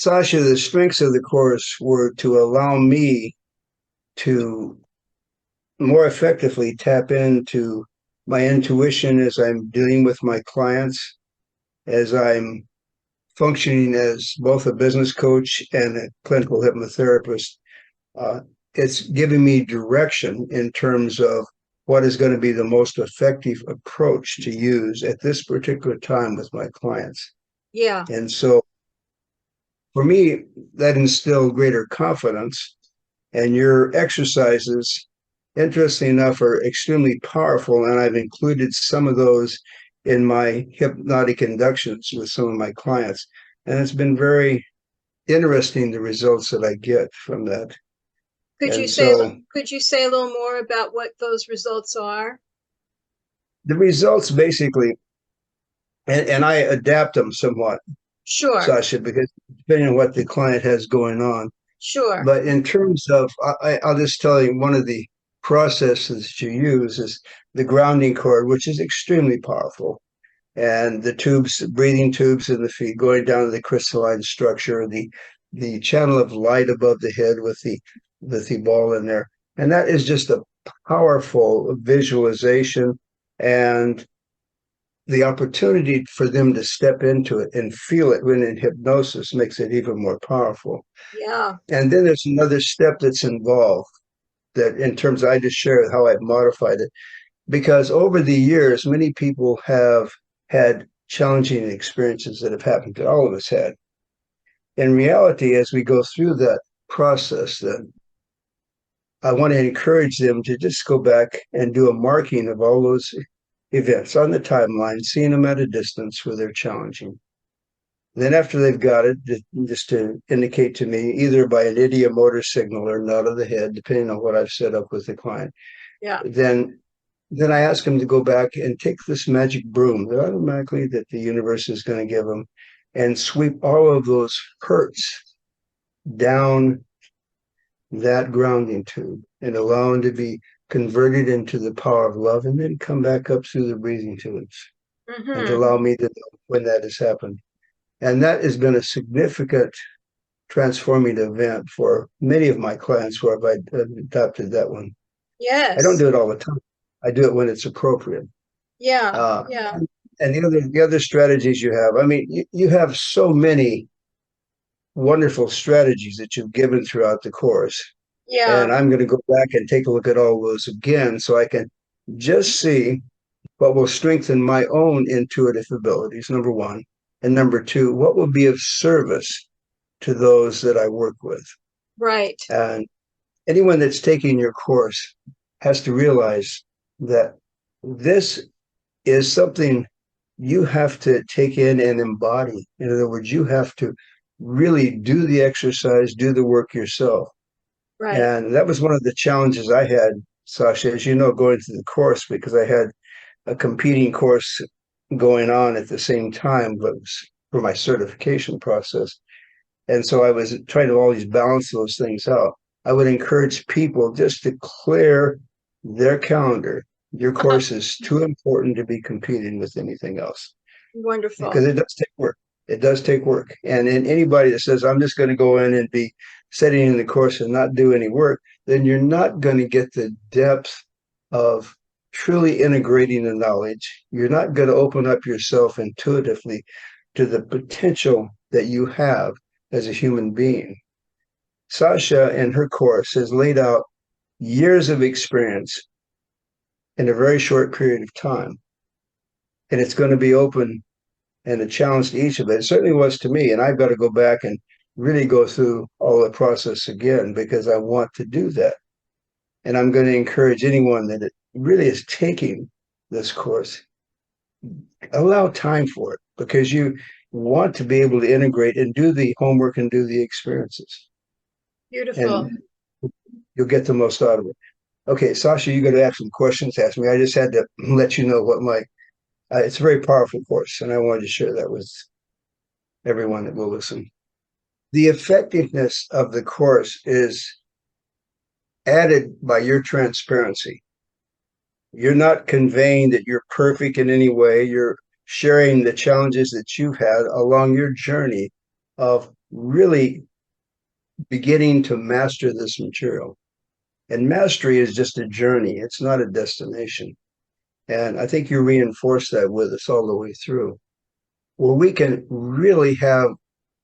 Sasha, the strengths of the course were to allow me to more effectively tap into my intuition as I'm dealing with my clients, as I'm functioning as both a business coach and a clinical hypnotherapist. Uh, it's giving me direction in terms of what is going to be the most effective approach to use at this particular time with my clients. Yeah. And so for me, that instilled greater confidence. And your exercises, interesting enough, are extremely powerful. And I've included some of those in my hypnotic inductions with some of my clients. And it's been very interesting the results that I get from that. Could you And say so could you say a little more about what those results are? the results basically, and I adapt them somewhat, Sure. Sasha, because depending on what the client has going on. Sure. But in terms of, I'll just tell you one of the processes you use is the grounding cord, which is extremely powerful. And the tubes, breathing tubes in the feet, going down to the crystalline structure, the channel of light above the head with the ball in there. And that is just a powerful visualization and the opportunity for them to step into it and feel it when in hypnosis makes it even more powerful. Yeah. And then there's another step that's involved that in terms I just share how I've modified it. Because over the years, many people have had challenging experiences that have happened that all of us had. In reality, as we go through that process, then I want to encourage them to just go back and do a marking of all those events on the timeline, seeing them at a distance where they're challenging. Then after they've got it, just to indicate to me, either by an idiomotor signal or nod of the head, depending on what I've set up with the client, Yeah. then I ask them to go back and take this magic broom that automatically that the universe is going to give them and sweep all of those hurts down that grounding tube and allow them to be converted into the power of love and then come back up through the breathing tubes and to Mm-hmm. allow me to know when that has happened. And that has been a significant transforming event for many of my clients where I've adopted that one. I don't Yes. do it all the time. I do it when it's appropriate. Yeah. Uh, Yeah. and the other strategies you have, I mean, you have so many wonderful strategies that you've given throughout the course. Yeah. And I'm going to go back and take a look at all those again so I can just see what will strengthen my own intuitive abilities, number one. And number two, what will be of service to those that I work with. Right. And anyone that's taking your course has to realize that this is something you have to take in and embody. In other words, you have to really do the exercise, do the work yourself. Right. And that was one of the challenges I had, Sasha, as you know, going through the course, because I had a competing course going on at the same time, but for my certification process. And so I was trying to always balance those things out. I would encourage people just to clear their calendar. Your course is too important to be competing with anything else because Wonderful. it does take work. It does take work. And in anybody that says, I'm just going to go in and be sitting in the course and not do any work, then you're not going to get the depth of truly integrating the knowledge. You're not going to open up yourself intuitively to the potential that you have as a human being. Sasha, in her course, has laid out years of experience in a very short period of time. And it's going to be open and a challenge to each of it. It certainly was to me. And I've got to go back and really go through all the process again because I want to do that. And I'm going to encourage anyone that it really is taking this course, allow time for it because you want to be able to integrate and do the homework and do the experiences. Beautiful. And you'll get the most out of it. Okay, Sasha, you got to ask some questions. Ask me. I just had to let you know what my. It's a very powerful course, and I wanted to share that with everyone that will listen. The effectiveness of the course is added by your transparency. You're not conveying that you're perfect in any way. You're sharing the challenges that you've had along your journey of really beginning to master this material. And mastery is just a journey, it's not a destination. And I think you reinforce that with us all the way through, where we can really have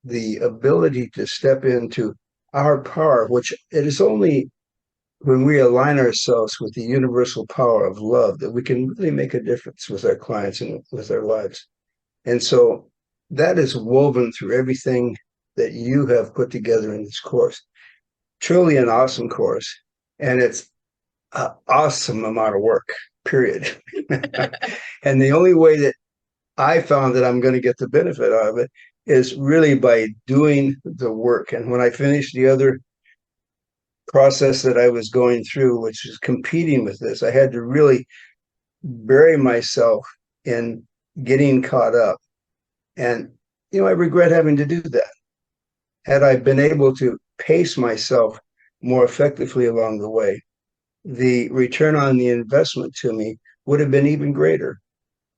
the ability to step into our power, which it is only when we align ourselves with the universal power of love that we can really make a difference with our clients and with our lives. And so that is woven through everything that you have put together in this course. Truly an awesome course. And it's an awesome amount of work, period. And the only way that I found that I'm going to get the benefit out of it is really by doing the work. And when I finished the other process that I was going through, which was competing with this, I had to really bury myself in getting caught up. And, I regret having to do that. Had I been able to pace myself more effectively along the way, the return on the investment to me would have been even greater.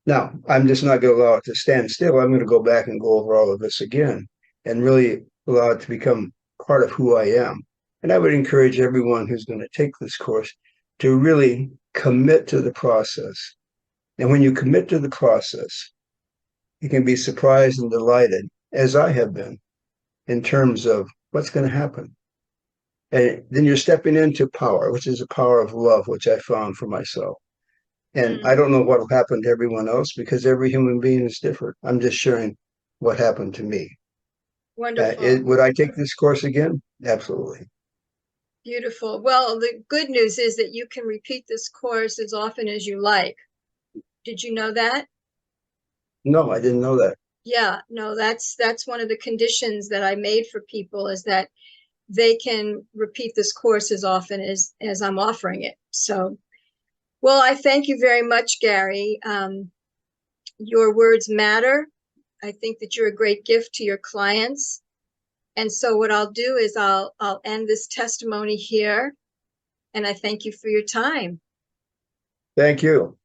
Now, I'm just not going to allow it to stand still. I'm going to go back and go over all of this again and really allow it to become part of who I am. And I would encourage everyone who's going to take this course to really commit to the process. And when you commit to the process, you can be surprised and delighted, as I have been, in terms of what's going to happen. And then you're stepping into power, which is a power of love, which I found for myself. And I don't know what will happen to everyone else because every human being is different. I'm just sharing what happened to me. Wonderful. Would I take this course again? Absolutely. Beautiful. Well, the good news is that you can repeat this course as often as you like. Did you know that? No, I didn't know that. Yeah, no, that's one of the conditions that I made for people is that they can repeat this course as often as I'm offering it. So, well, I thank you very much, Gary. Your words matter. I think that you're a great gift to your clients. And so what I'll do is I'll end this testimony here. And I thank you for your time. Thank you.